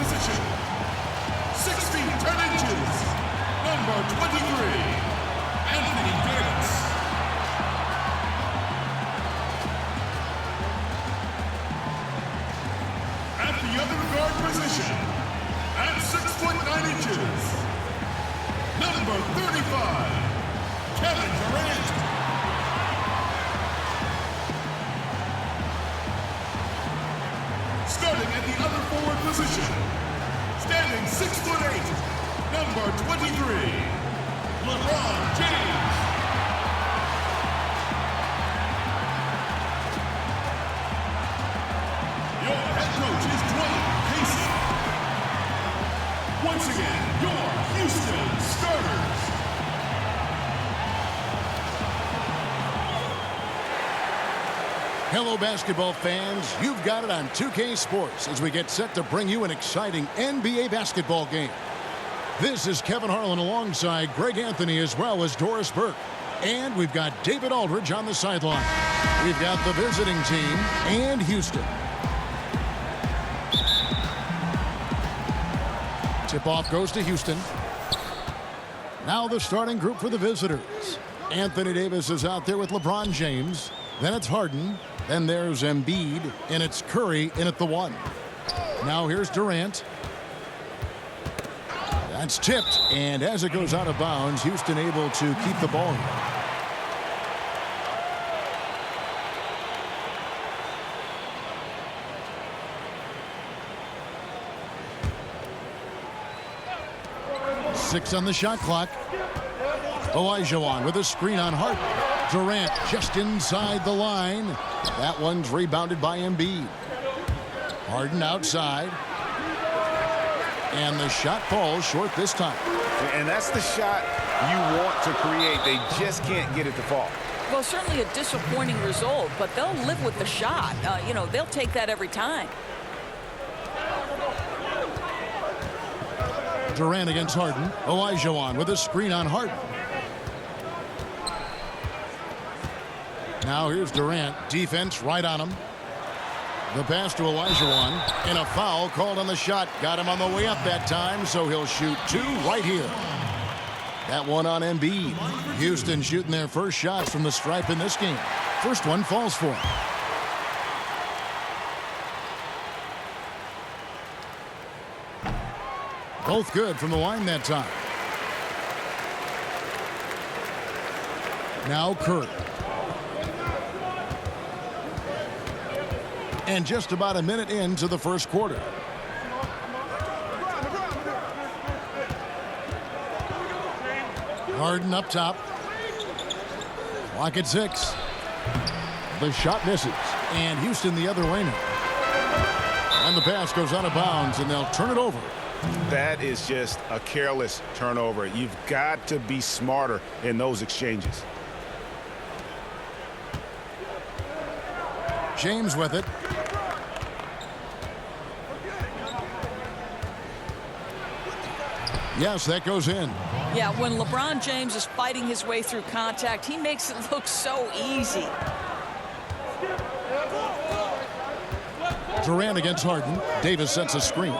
position, 6 feet 10 inches, number 23, Anthony Davis. At the other guard position, at 6 foot 9 inches, number 35, Kevin Durant. Starting at the other forward position, standing 6 foot 8, number 23, LeBron James. Your head coach is Dwayne Casey. Once again, your Houston starters. Hello, basketball fans. You've got it on 2K Sports as we get set to bring you an exciting NBA basketball game. This is Kevin Harlan alongside Greg Anthony as well as Doris Burke. And we've got David Aldridge on the sideline. We've got the visiting team and Houston. Tip-off goes to Houston. Now the starting group for the visitors. Anthony Davis is out there with LeBron James. Then it's Harden. Then there's Embiid. And it's Curry in at the 1. Now here's Durant. That's tipped. And as it goes out of bounds, Houston able to keep the ball here. Six on the shot clock. Olajuwon with a screen on Harden. Durant just inside the line. That one's rebounded by Embiid. Harden outside. And the shot falls short this time. And that's the shot you want to create. They just can't get it to fall. Well, certainly a disappointing result, but they'll live with the shot. They'll take that every time. Durant against Harden. Olajuwon with a screen on Harden. Now here's Durant. Defense right on him. The pass to Olajuwon. And a foul called on the shot. Got him on the way up that time, so he'll shoot 2 right here. That one on Embiid. Houston shooting their first shots from the stripe in this game. First one falls for him. Both good from the line that time. Now Curry. And just about a minute into the first quarter. Harden up top. Clock at 6. The shot misses. And Houston the other way now. And the pass goes out of bounds, and they'll turn it over. That is just a careless turnover. You've got to be smarter in those exchanges. James with it. Yes, that goes in. Yeah, when LeBron James is fighting his way through contact, he makes it look so easy. Durant against Harden. Davis sets a screen.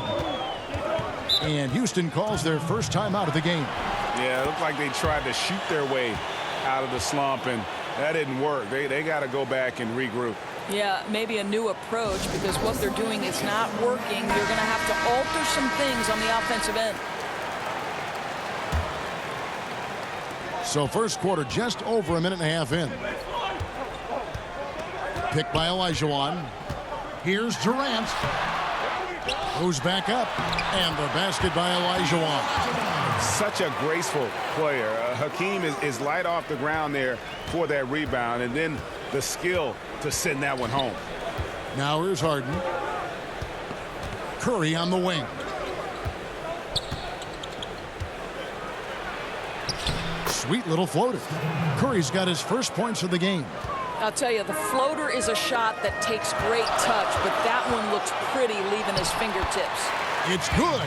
And Houston calls their first time out of the game. Yeah, it looked like they tried to shoot their way out of the slump, and that didn't work. They got to go back and regroup. Yeah, maybe a new approach, because what they're doing is not working. You're going to have to alter some things on the offensive end. So first quarter just over a minute and a half in. Picked by Olajuwon. Here's Durant. Goes back up. And the basket by Olajuwon. Such a graceful player. Hakeem is light off the ground there for that rebound. And then the skill to send that one home. Now here's Harden. Curry on the wing. Sweet little floater. Curry's got his first points of the game. I'll tell you, the floater is a shot that takes great touch, but that one looks pretty leaving his fingertips. It's good.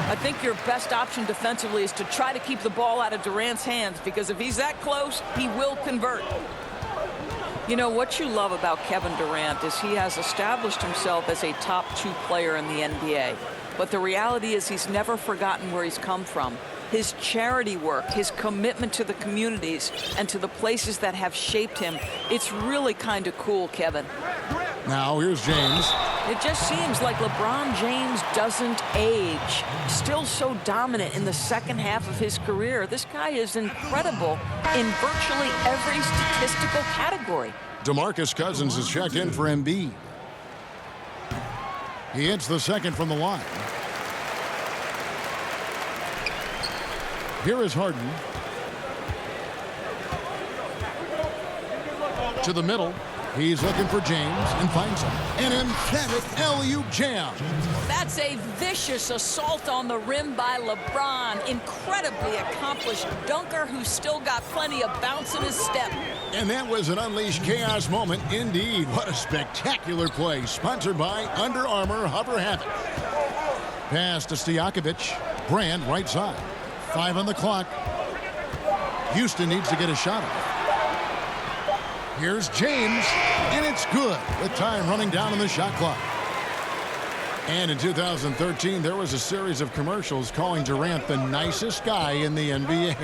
I think your best option defensively is to try to keep the ball out of Durant's hands, because if he's that close, he will convert. You know, what you love about Kevin Durant is he has established himself as a top 2 player in the NBA. But the reality is he's never forgotten where he's come from. His charity work, his commitment to the communities and to the places that have shaped him. It's really kind of cool, Kevin. Now here's James. It just seems like LeBron James doesn't age. Still so dominant in the second half of his career. This guy is incredible in virtually every statistical category. DeMarcus Cousins is checked in for Embiid. He hits the second from the line. Here is Harden. To the middle. He's looking for James and finds him. An emphatic alley-oop jam. That's a vicious assault on the rim by LeBron. Incredibly accomplished dunker who's still got plenty of bounce in his step. And that was an unleashed chaos moment indeed. What a spectacular play. Sponsored by Under Armour Hover Havoc. Pass to Stojakovic. Brand right side. 5 on the clock. Houston needs to get a shot off. Here's James, and it's good with time running down on the shot clock. And in 2013, there was a series of commercials calling Durant the nicest guy in the NBA.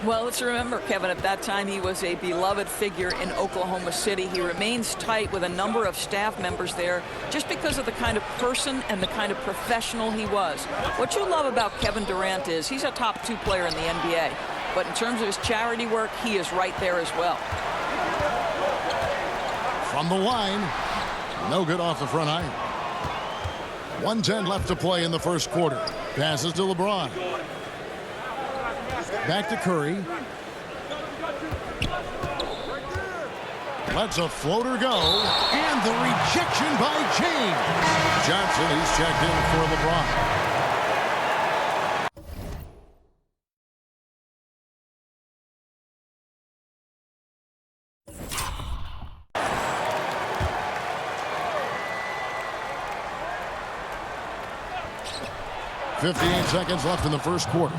Well, let's remember, Kevin, at that time he was a beloved figure in Oklahoma City. He remains tight with a number of staff members there just because of the kind of person and the kind of professional he was. What you love about Kevin Durant is he's a top 2 player in the NBA. But in terms of his charity work, he is right there as well. From the line, no good off the front iron. 1:10 left to play in the first quarter. Passes to LeBron. Back to Curry. Lets a floater go. And the rejection by James. Johnson, he's checked in for LeBron. .58 seconds left in the first quarter.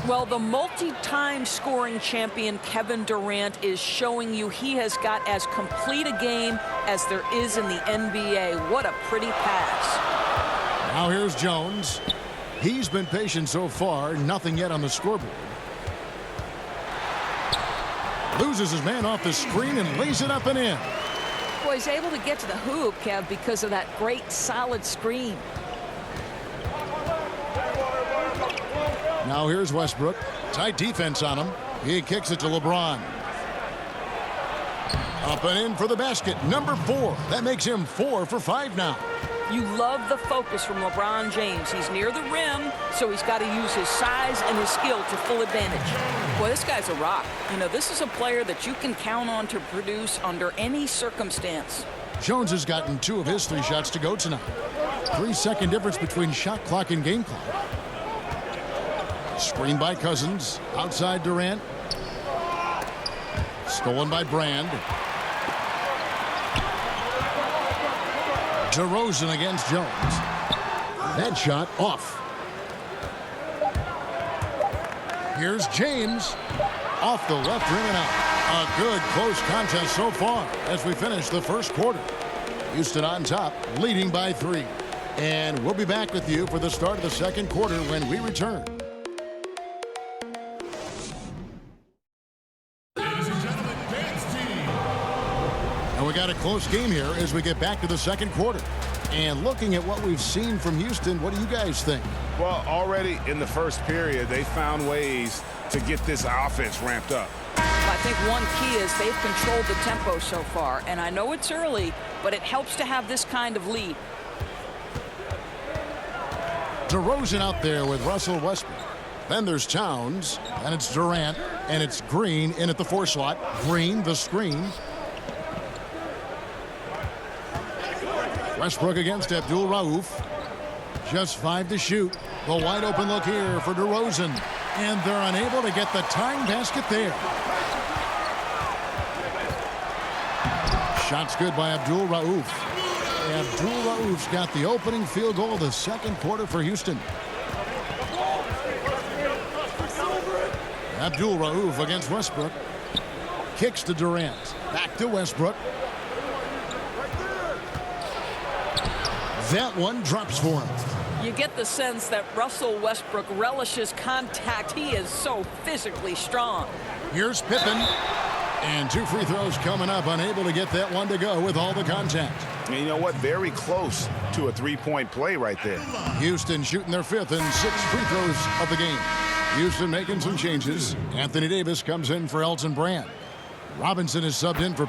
Well, the multi-time scoring champion Kevin Durant is showing you he has got as complete a game as there is in the NBA. What a pretty pass. Now here's Jones. He's been patient so far. Nothing yet on the scoreboard. Loses his man off the screen and lays it up and in. Boy, he's able to get to the hoop, Kev, because of that great solid screen. Now here's Westbrook. Tight defense on him. He kicks it to LeBron. Up and in for the basket. Number 4. That makes him 4 for 5 now. You love the focus from LeBron James. He's near the rim, so he's got to use his size and his skill to full advantage. Boy, this guy's a rock. You know, this is a player that you can count on to produce under any circumstance. Jones has gotten 2 of his 3 shots to go tonight. 3-second difference between shot clock and game clock. Screen by Cousins. Outside Durant. Stolen by Brand. DeRozan against Jones. That shot off. Here's James. Off the left rim and out. A good close contest so far as we finish the first quarter. Houston on top, leading by 3. And we'll be back with you for the start of the second quarter when we return. We got a close game here as we get back to the second quarter. And looking at what we've seen from Houston, what do you guys think? Well, already in the first period, they found ways to get this offense ramped up. I think one key is they've controlled the tempo so far. And I know it's early, but it helps to have this kind of lead. DeRozan out there with Russell Westbrook. Then there's Towns, and it's Durant, and it's Green in at the 4 slot. Green, the screen. Westbrook against Abdul Rauf. Just 5 to shoot. The wide open look here for DeRozan. And they're unable to get the tying basket there. Shot's good by Abdul Rauf. Abdul Rauf's got the opening field goal of the second quarter for Houston. Abdul Rauf against Westbrook. Kicks to Durant. Back to Westbrook. That one drops for him. You get the sense that Russell Westbrook relishes contact. He is so physically strong. Here's Pippen. And 2 free throws coming up, unable to get that one to go with all the contact. And you know what? Very close to a three-point play right there. Houston shooting their 5th and 6 free throws of the game. Houston making some changes. Anthony Davis comes in for Elton Brand. Robinson is subbed in for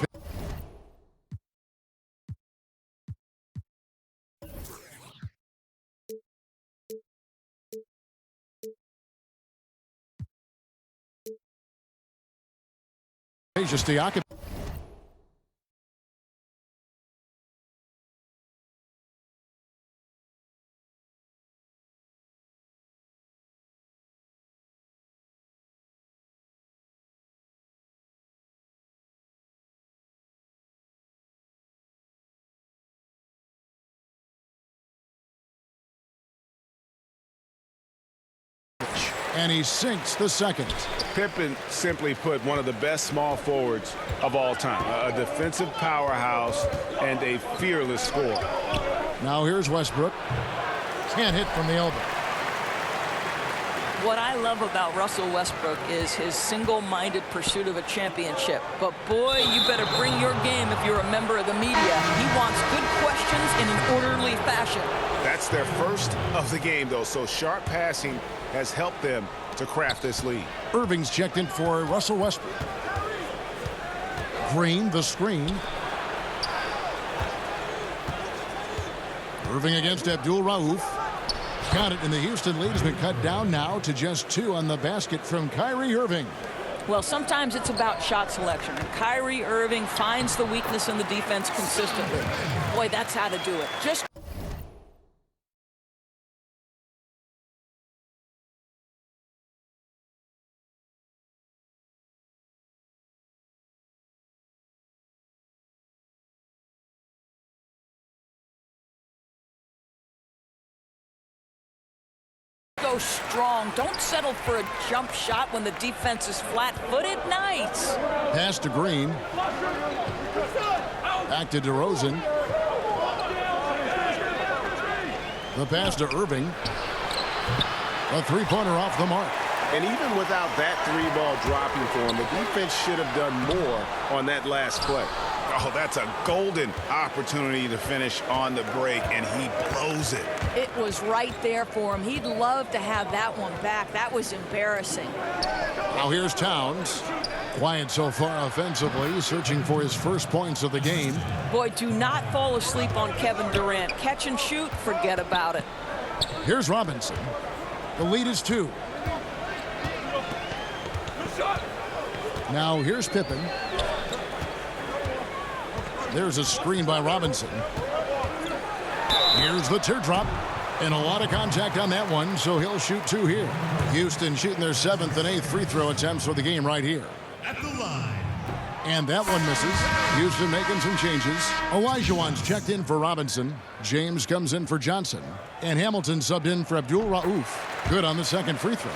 Stiaka. And he sinks the second. Pippen, simply put, one of the best small forwards of all time. A defensive powerhouse and a fearless scorer. Now here's Westbrook. Can't hit from the elbow. What I love about Russell Westbrook is his single-minded pursuit of a championship. But boy, you better bring your game if you're a member of the media. He wants good questions in an orderly fashion. That's their first of the game, though, so sharp passing has helped them to craft this lead. Irving's checked in for Russell Westbrook. Green, the screen. Irving against Abdul Rauf. Got it, and the Houston lead has been cut down now to just 2 on the basket from Kyrie Irving. Well, sometimes it's about shot selection. And Kyrie Irving finds the weakness in the defense consistently. Boy, that's how to do it. Just go strong. Don't settle for a jump shot when the defense is flat-footed. Nice. Pass to Green. Back to DeRozan. The pass to Irving. A three-pointer off the mark. And even without that 3-ball dropping for him, the defense should have done more on that last play. Oh, that's a golden opportunity to finish on the break, and he blows it. It was right there for him. He'd love to have that one back. That was embarrassing. Now here's Towns. Quiet so far offensively, searching for his first points of the game. Boy, do not fall asleep on Kevin Durant. Catch and shoot, forget about it. Here's Robinson. The lead is 2. Now here's Pippen. There's a screen by Robinson. Here's the teardrop. And a lot of contact on that one, so he'll shoot 2 here. Houston shooting their 7th and 8th free throw attempts for the game right here. At the line. And that one misses. Houston making some changes. Olajuwon's checked in for Robinson. James comes in for Johnson. And Hamilton subbed in for Abdul Rauf. Good on the second free throw.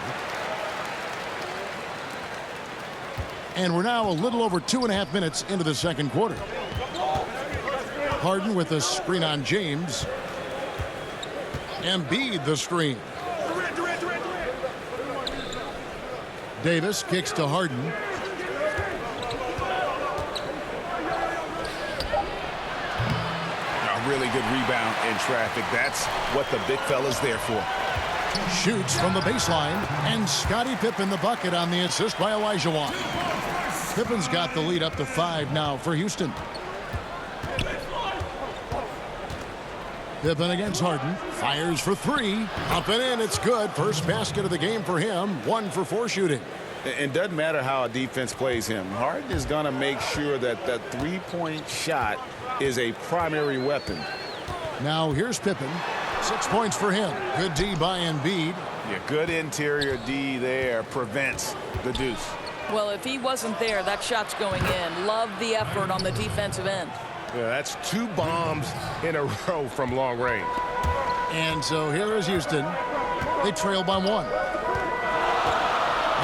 And we're now a little over 2.5 minutes into the second quarter. Harden with a screen on James. Embiid the screen. Davis kicks to Harden. A really good rebound in traffic. That's what the big fella's there for. Shoots from the baseline. And Scottie Pippen the bucket on the assist by Olajuwon. Pippen's got the lead up to 5 now for Houston. Pippen against Harden. Fires for 3. Up and in. It's good. First basket of the game for him. 1 for 4 shooting. It doesn't matter how a defense plays him. Harden is going to make sure that that three-point shot is a primary weapon. Now here's Pippen. 6 points for him. Good D by Embiid. Yeah, good interior D there prevents the deuce. Well, if he wasn't there, that shot's going in. Love the effort on the defensive end. Yeah, that's 2 bombs in a row from long range. And so here is Houston. They trail by 1.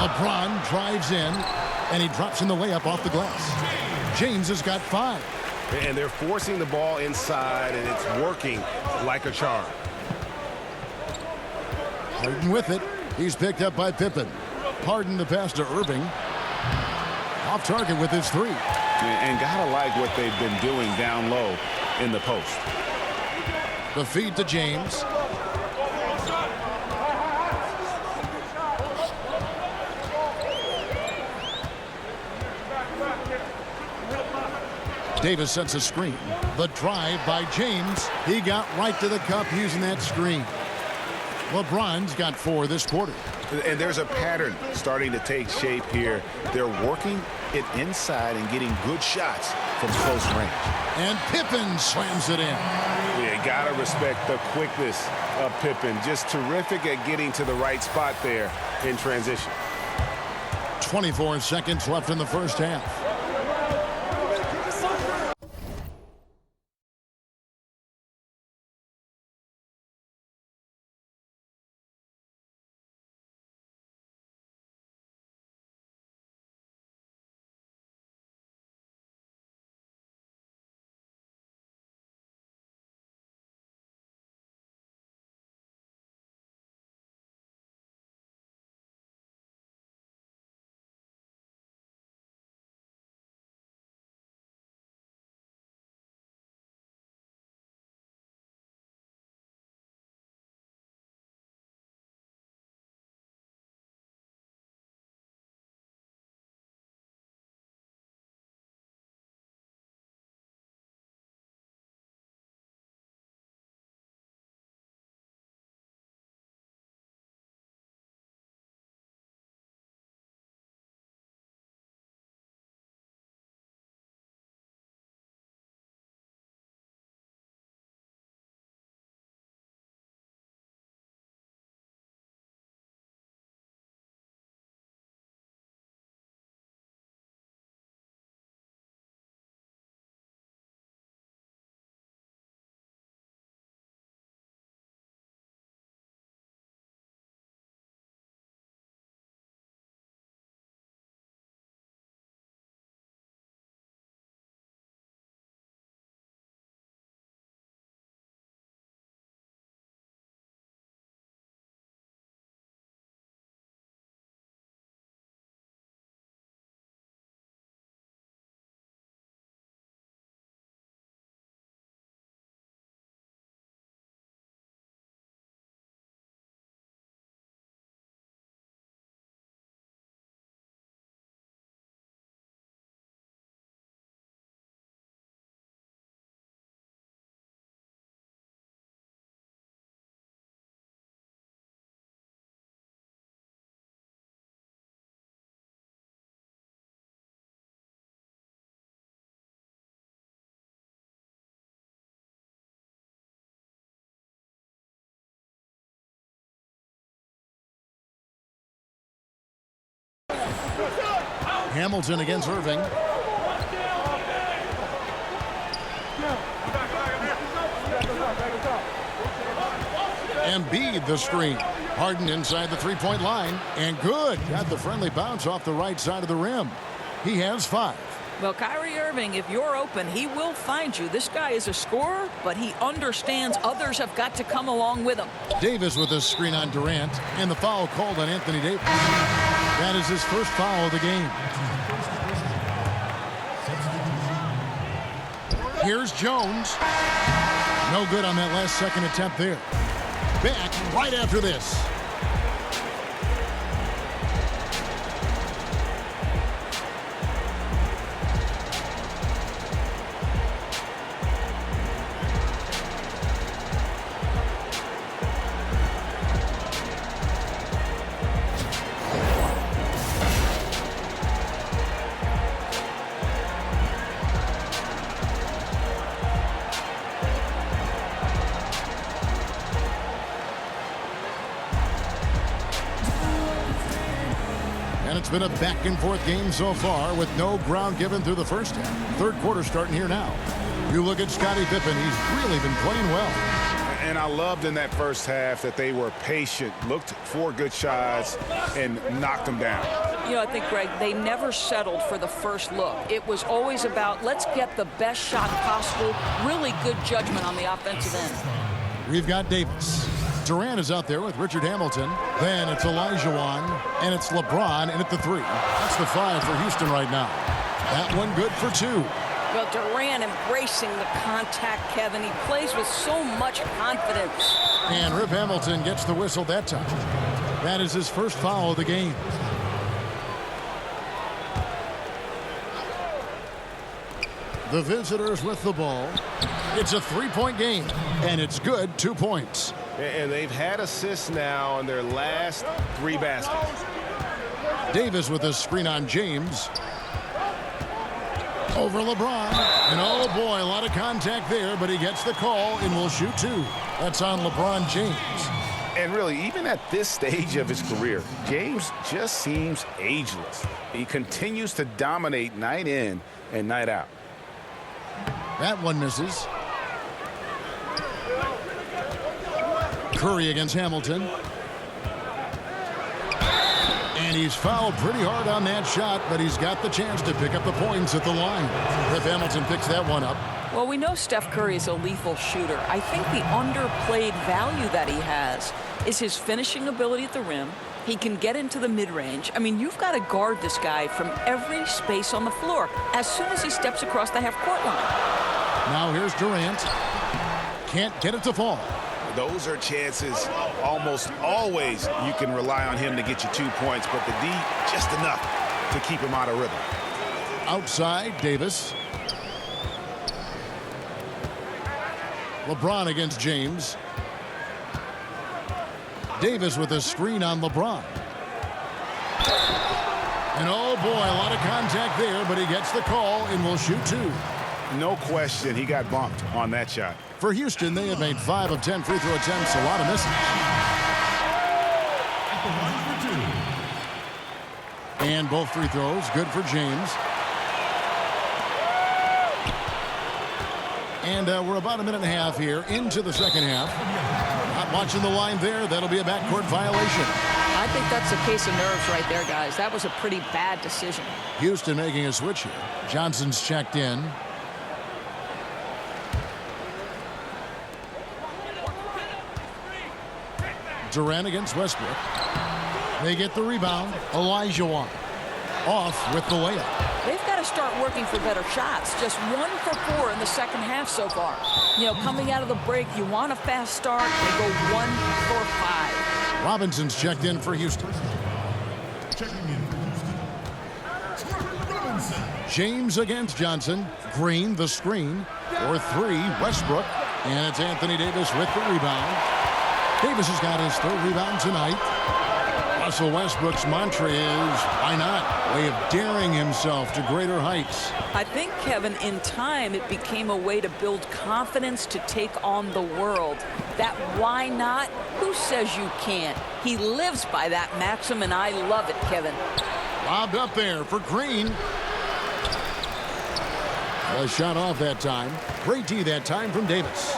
LeBron drives in, and he drops in the layup off the glass. James has got 5. And they're forcing the ball inside, and it's working like a charm. Harden with it. He's picked up by Pippen. Harden the pass to Irving. Off target with his three. And gotta like what they've been doing down low in the post. The feed to James. Davis sets a screen. The drive by James. He got right to the cup using that screen. LeBron's got 4 this quarter. And there's a pattern starting to take shape here. They're working it inside and getting good shots from close range. And Pippen slams it in. Yeah, gotta respect the quickness of Pippen. Just terrific at getting to the right spot there in transition. 24 seconds left in the first half. Hamilton against Irving. Embiid the screen. Harden inside the three-point line. And good. Got the friendly bounce off the right side of the rim. He has 5. Well, Kyrie Irving, if you're open, he will find you. This guy is a scorer, but he understands others have got to come along with him. Davis with a screen on Durant, and the foul called on Anthony Davis. That is his first foul of the game. Here's Jones. No good on that last second attempt there. Back right after this. It's been a back-and-forth game so far with no ground given through the first half. Third quarter starting here now. You look at Scottie Pippen. He's really been playing well. And I loved in that first half that they were patient, looked for good shots, and knocked them down. You know, I think, Greg, they never settled for the first look. It was always about, let's get the best shot possible. Really good judgment on the offensive end. We've got Davis. Durant is out there with Richard Hamilton. Then it's Olajuwon, and it's LeBron in at the 3. That's the 5 for Houston right now. That one good for 2. Well, Durant embracing the contact, Kevin. He plays with so much confidence. And Rip Hamilton gets the whistle that time. That is his first foul of the game. The visitors with the ball. It's a 3-point game, and it's good. 2 points. And they've had assists now in their last 3 baskets. Davis with a screen on James. Over LeBron. And oh boy, a lot of contact there, but he gets the call and will shoot 2. That's on LeBron James. And really, even at this stage of his career, James just seems ageless. He continues to dominate night in and night out. That one misses. Curry against Hamilton. And he's fouled pretty hard on that shot, but he's got the chance to pick up the points at the line. If Hamilton picks that one up. Well, we know Steph Curry is a lethal shooter. I think the underplayed value that he has is his finishing ability at the rim. He can get into the mid-range. I mean, you've got to guard this guy from every space on the floor as soon as he steps across the half-court line. Now here's Durant. Can't get it to fall. Those are chances almost always you can rely on him to get you 2 points, but the D just enough to keep him out of rhythm. Outside, Davis. LeBron against James. Davis with a screen on LeBron. And oh boy, a lot of contact there, but he gets the call and will shoot 2. No question, he got bumped on that shot. For Houston, they have made 5 of 10 free throw attempts, a lot of misses. And both free throws, good for James. And we're about a minute and a half here into the second half. Not watching the line there. That'll be a backcourt violation. I think that's a case of nerves right there, guys. That was a pretty bad decision. Houston making a switch here. Johnson's checked in. Durant against Westbrook. They get the rebound. Olajuwon off with the layup. They've got to start working for better shots. Just 1 for 4 in the second half so far. You know, coming out of the break, you want a fast start. They go 1 for 5. Robinson's checked in for Houston. Checking in for Houston. Robinson. James against Johnson. Green the screen. For 3, Westbrook. And it's Anthony Davis with the rebound. Davis has got his 3rd rebound tonight. Russell Westbrook's mantra is, why not? Way of daring himself to greater heights. I think, Kevin, in time, it became a way to build confidence to take on the world. That why not? Who says you can't? He lives by that maxim, and I love it, Kevin. Lobbed up there for Green. A shot off that time. Great D that time from Davis.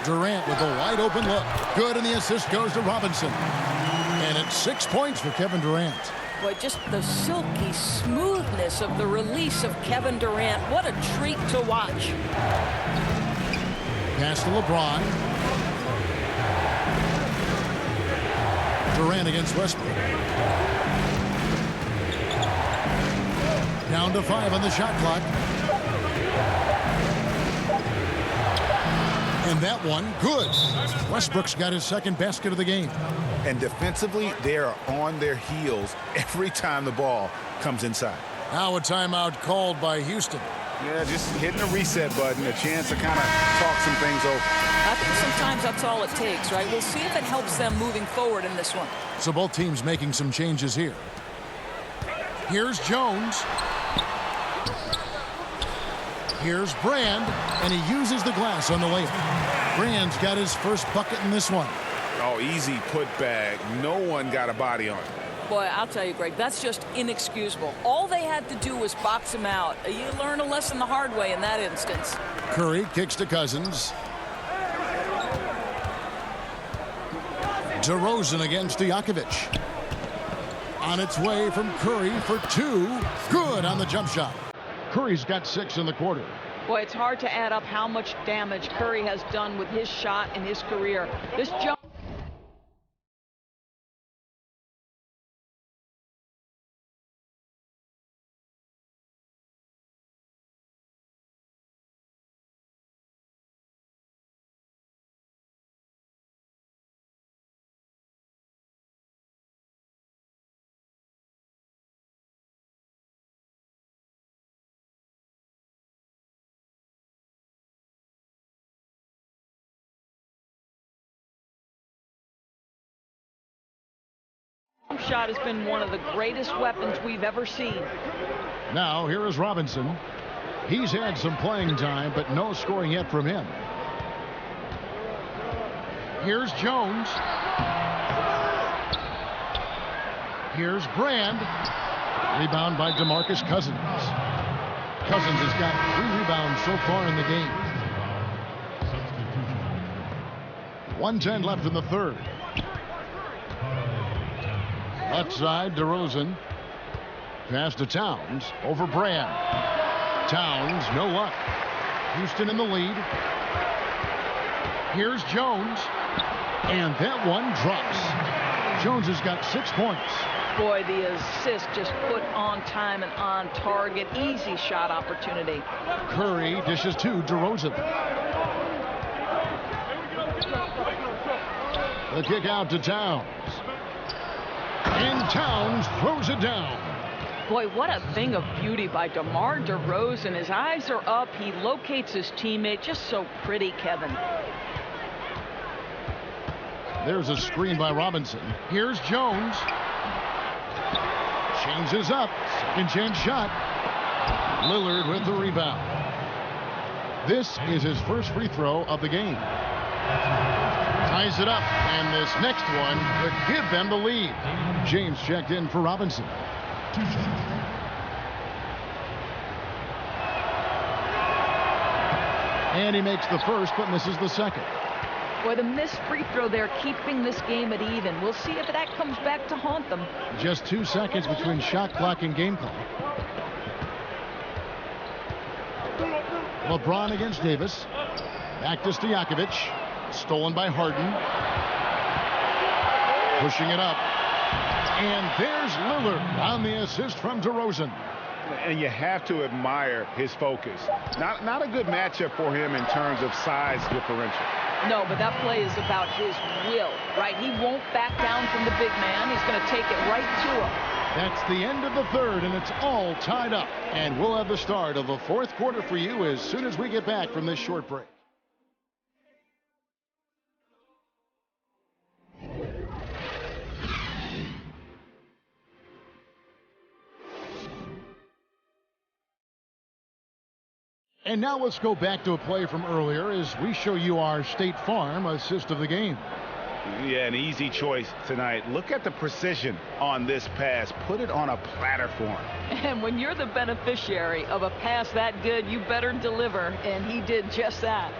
Durant with a wide open look. Good, and the assist goes to Robinson. And it's 6 points for Kevin Durant. Boy, just the silky smoothness of the release of Kevin Durant. What a treat to watch. Pass to LeBron. Durant against Westbrook. Down to 5 on the shot clock. And that one, good. Westbrook's got his 2nd basket of the game. And defensively, they are on their heels every time the ball comes inside. Now a timeout called by Houston. Yeah, just hitting the reset button, a chance to kind of talk some things over. I think sometimes that's all it takes, right? We'll see if it helps them moving forward in this one. So both teams making some changes here. Here's Jones. Here's Brand, and he uses the glass on the layup. Brand's got his first bucket in this one. Oh, easy putback. No one got a body on it. Boy, I'll tell you, Greg, that's just inexcusable. All they had to do was box him out. You learn a lesson the hard way in that instance. Curry kicks to Cousins. DeRozan against Stojakovic. On its way from Curry for 2. Good on the jump shot. Curry's got 6 in the quarter. Boy, it's hard to add up how much damage Curry has done with his shot in his career. This jump shot has been one of the greatest weapons we've ever seen. Now, here is Robinson. He's had some playing time, but no scoring yet from him. Here's Jones. Here's Brand. Rebound by DeMarcus Cousins. Cousins has got 3 rebounds so far in the game. 1:10 left in the third. Left side, DeRozan. Pass to Towns. Over Brand. Towns, no luck. Houston in the lead. Here's Jones. And that one drops. Jones has got 6 points. Boy, the assist just put on time and on target. Easy shot opportunity. Curry dishes to DeRozan. The kick out to Towns. And Towns throws it down. Boy, what a thing of beauty by DeMar DeRozan. His eyes are up. He locates his teammate. Just so pretty, Kevin. There's a screen by Robinson. Here's Jones. Changes up. Second chance shot. Lillard with the rebound. This is his first free throw of the game. Ties it up, and this next one could give them the lead. James checked in for Robinson. And he makes the first, but misses the second. Boy, the missed free throw there, keeping this game at even. We'll see if that comes back to haunt them. Just 2 seconds between shot clock and game clock. LeBron against Davis. Back to Stojakovic. Stolen by Harden. Pushing it up. And there's Lillard on the assist from DeRozan. And you have to admire his focus. Not a good matchup for him in terms of size differential. No, but that play is about his will, right? He won't back down from the big man. He's going to take it right to him. That's the end of the third, and it's all tied up. And we'll have the start of the fourth quarter for you as soon as we get back from this short break. And now let's go back to a play from earlier as we show you our State Farm assist of the game. Yeah, an easy choice tonight. Look at the precision on this pass. Put it on a platter for him. And when you're the beneficiary of a pass that good, you better deliver. And he did just that.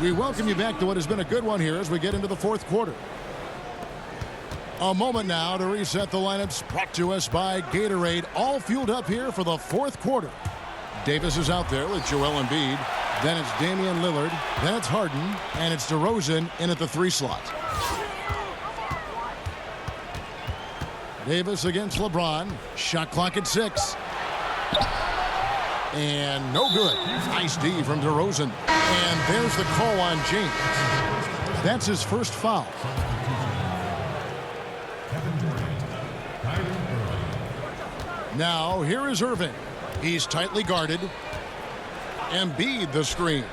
We welcome you back to what has been a good one here as we get into the fourth quarter. A moment now to reset the lineups brought to us by Gatorade. All fueled up here for the fourth quarter. Davis is out there with Joel Embiid. Then it's Damian Lillard. Then it's Harden. And it's DeRozan in at the 3 slot. Davis against LeBron. Shot clock at 6. And no good. Nice D from DeRozan. And there's the call on James. That's his first foul. Now here is Irving. He's tightly guarded. Embiid the screen.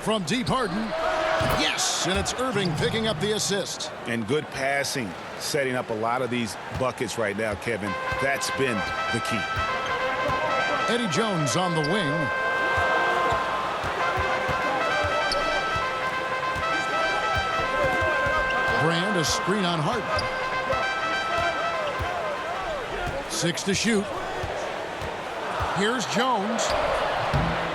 From deep Harden. Yes, and it's Irving picking up the assist. And good passing, setting up a lot of these buckets right now, Kevin. That's been the key. Eddie Jones on the wing. Brand a screen on Harden. 6 to shoot. Here's Jones.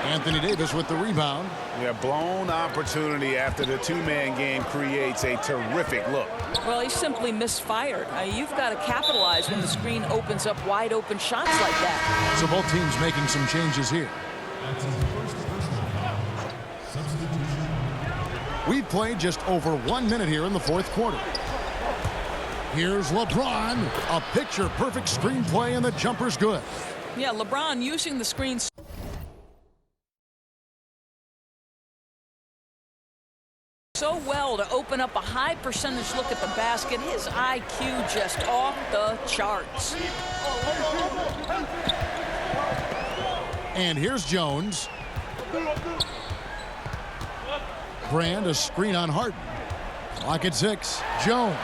Anthony Davis with the rebound. Yeah, blown opportunity after the two-man game creates a terrific look. Well, he simply misfired. You've got to capitalize when the screen opens up wide open shots like that. So both teams making some changes here. We've played just over 1 minute here in the fourth quarter. Here's LeBron. A picture-perfect screenplay, and the jumper's good. Yeah, LeBron using the screens so well to open up a high percentage look at the basket. His IQ just off the charts. And here's Jones. Brand, a screen on Harden. Clock at 6. Jones.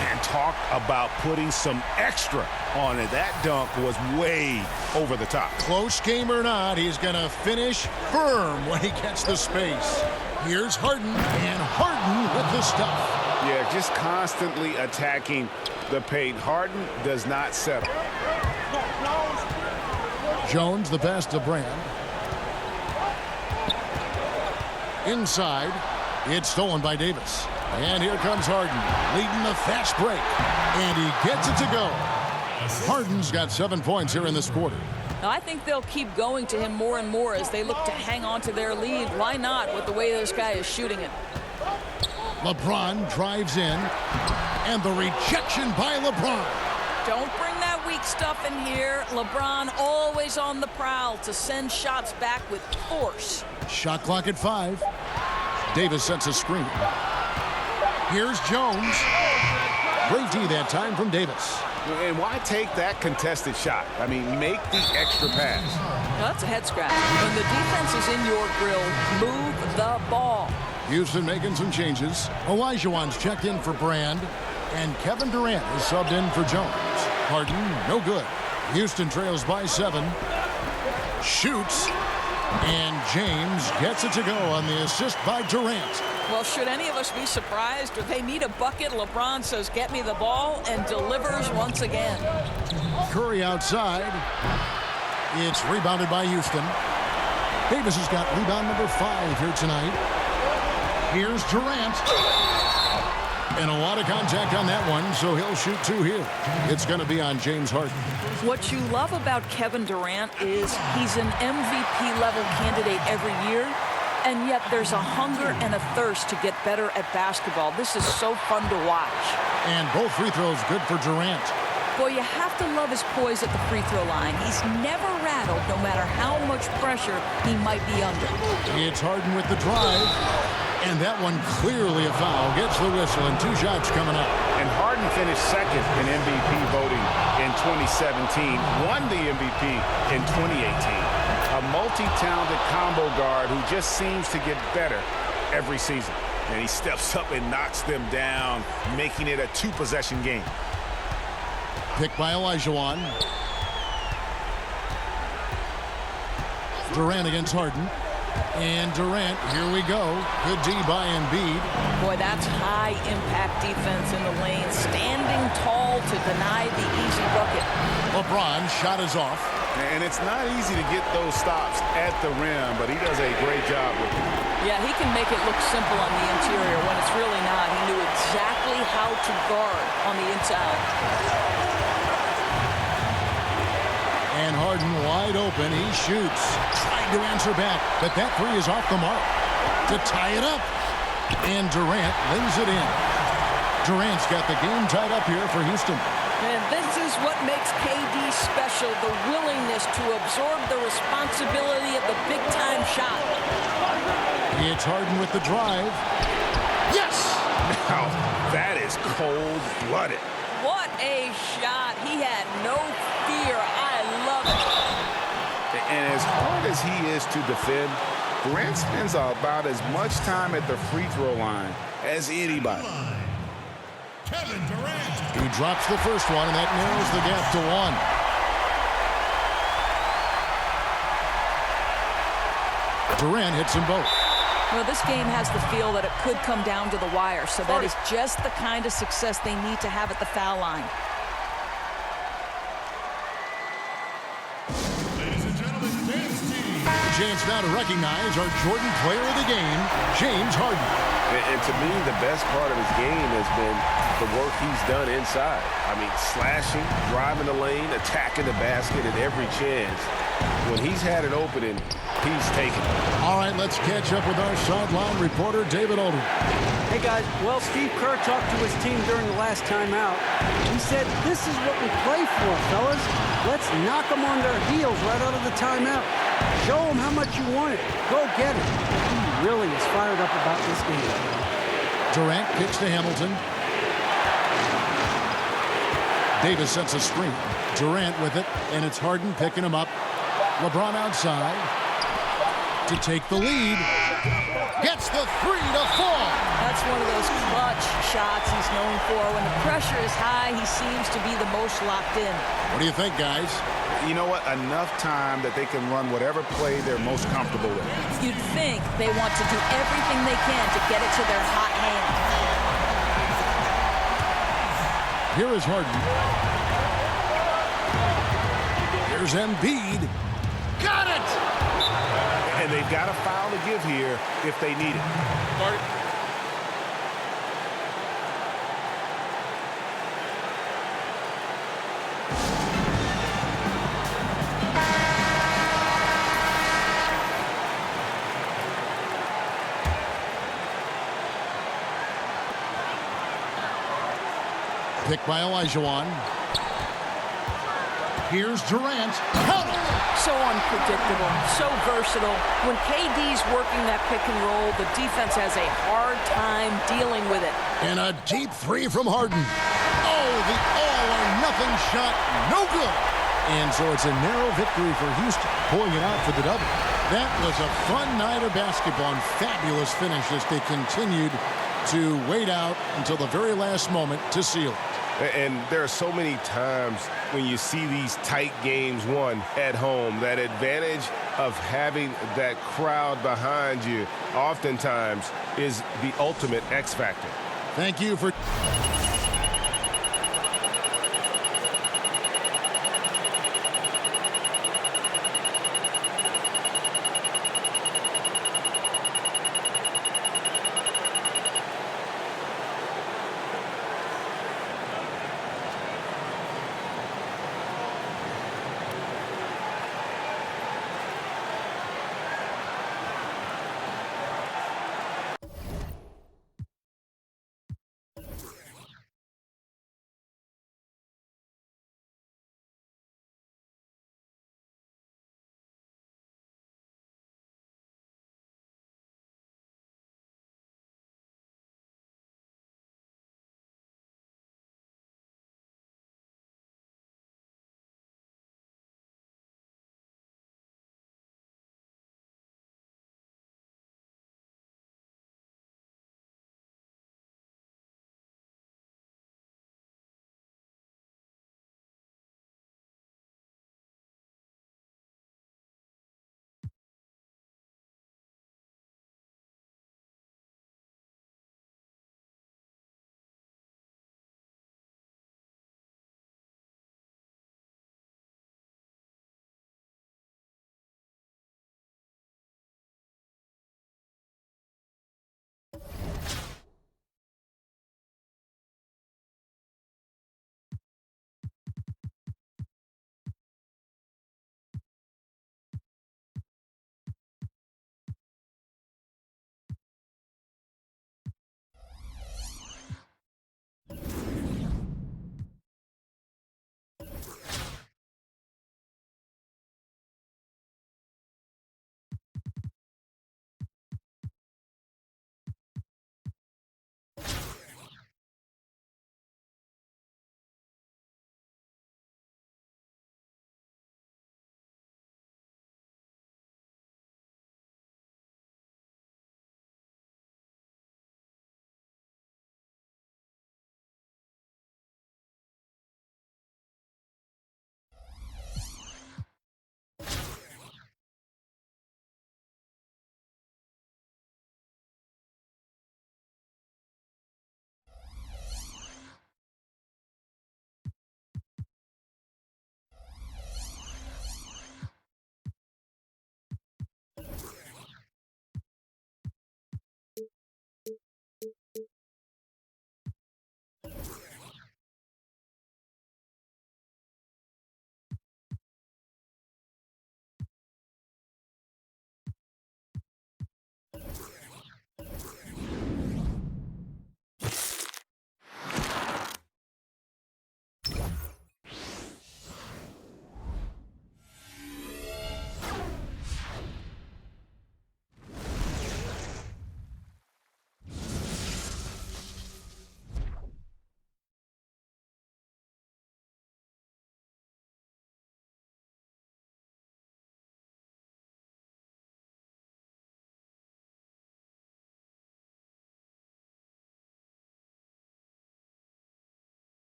And talk about putting some extra on it. That dunk was way over the top. Close game or not, he's going to finish firm when he gets the space. Here's Harden, and Harden with the stuff. Yeah, just constantly attacking the paint. Harden does not settle. Jones, the pass to Brand. Inside, it's stolen by Davis. And here comes Harden, leading the fast break. And he gets it to go. Harden's got 7 points here in this quarter. Now, I think they'll keep going to him more and more as they look to hang on to their lead. Why not with the way this guy is shooting it? LeBron drives in. And the rejection by LeBron. Don't bring that weak stuff in here. LeBron always on the prowl to send shots back with force. Shot clock at 5. Davis sets a screen. Here's Jones. Great D that time from Davis. And why take that contested shot? I mean, make the extra pass. Now, that's a head scratch. When the defense is in your grill, move the ball. Houston making some changes. Olajuwon's checked in for Brand. And Kevin Durant is subbed in for Jones. Harden, no good. Houston trails by 7. Shoots. And James gets it to go on the assist by Durant. Well, should any of us be surprised? If they need a bucket, LeBron says, get me the ball, and delivers once again. Curry outside. It's rebounded by Houston. Davis has got rebound number 5 here tonight. Here's Durant. And a lot of contact on that one, so he'll shoot 2 here. It's going to be on James Harden. What you love about Kevin Durant is he's an MVP-level candidate every year, and yet there's a hunger and a thirst to get better at basketball. This is so fun to watch. And both free throws good for Durant. Boy, you have to love his poise at the free throw line. He's never rattled, no matter how much pressure he might be under. It's Harden with the drive. And that one clearly a foul. Gets the whistle, and 2 shots coming up. And Harden finished second in MVP voting in 2017, won the MVP in 2018. A multi-talented combo guard who just seems to get better every season. And he steps up and knocks them down, making it a 2-possession game. Picked by Olajuwon. Durant against Harden. And Durant, here we go. Good D by Embiid. Boy, that's high-impact defense in the lane. Standing tall to deny the easy bucket. LeBron shot is off. And it's not easy to get those stops at the rim, but he does a great job with it. Yeah, he can make it look simple on the interior when it's really not. He knew exactly how to guard on the inside. And Harden wide open. He shoots. Tried to answer back, but that 3 is off the mark. To tie it up. And Durant lays it in. Durant's got the game tied up here for Houston. And this is what makes KD special, the willingness to absorb the responsibility of the big-time shot. It's Harden with the drive. Yes! Now, that is cold-blooded. What a shot. He had no fear. I love it. And as hard as he is to defend, Durant spends about as much time at the free throw line as anybody. Kevin Durant. He drops the first one, and that narrows the gap to 1. Durant hits them both. Well, this game has the feel that it could come down to the wire, so that is just the kind of success they need to have at the foul line. Ladies and gentlemen, dance team. A chance now to recognize our Jordan player of the game, James Harden. And to me, the best part of his game has been the work he's done inside. I mean, slashing, driving the lane, attacking the basket at every chance. When he's had an opening, he's taken it. All right, let's catch up with our sideline reporter, David Aldridge. Hey, guys. Well, Steve Kerr talked to his team during the last timeout. He said, this is what we play for, fellas. Let's knock them on their heels right out of the timeout. Show them how much you want it. Go get it. He really is fired up about this game. Durant kicks to Hamilton. Davis sets a screen. Durant with it, and it's Harden picking him up. LeBron outside to take the lead. Gets the three to fall. That's one of those clutch shots he's known for. When the pressure is high, he seems to be the most locked in. What do you think, guys? You know what? Enough time that they can run whatever play they're most comfortable with. You'd think they want to do everything they can to get it to their hot hand. Here is Harden. Here's Embiid. Got it! And they've got a foul to give here if they need it. Picked by Olajuwon. Here's Durant. Count it! So unpredictable, so versatile. When KD's working that pick and roll, the defense has a hard time dealing with it. And a deep three from Harden. Oh, the all-or-nothing shot. No good. And so it's a narrow victory for Houston, pulling it out for the double. That was a fun night of basketball and fabulous finish as they continued to wait out until the very last moment to seal it. And there are so many times when you see these tight games won at home, that advantage of having that crowd behind you oftentimes is the ultimate X factor. Thank you for...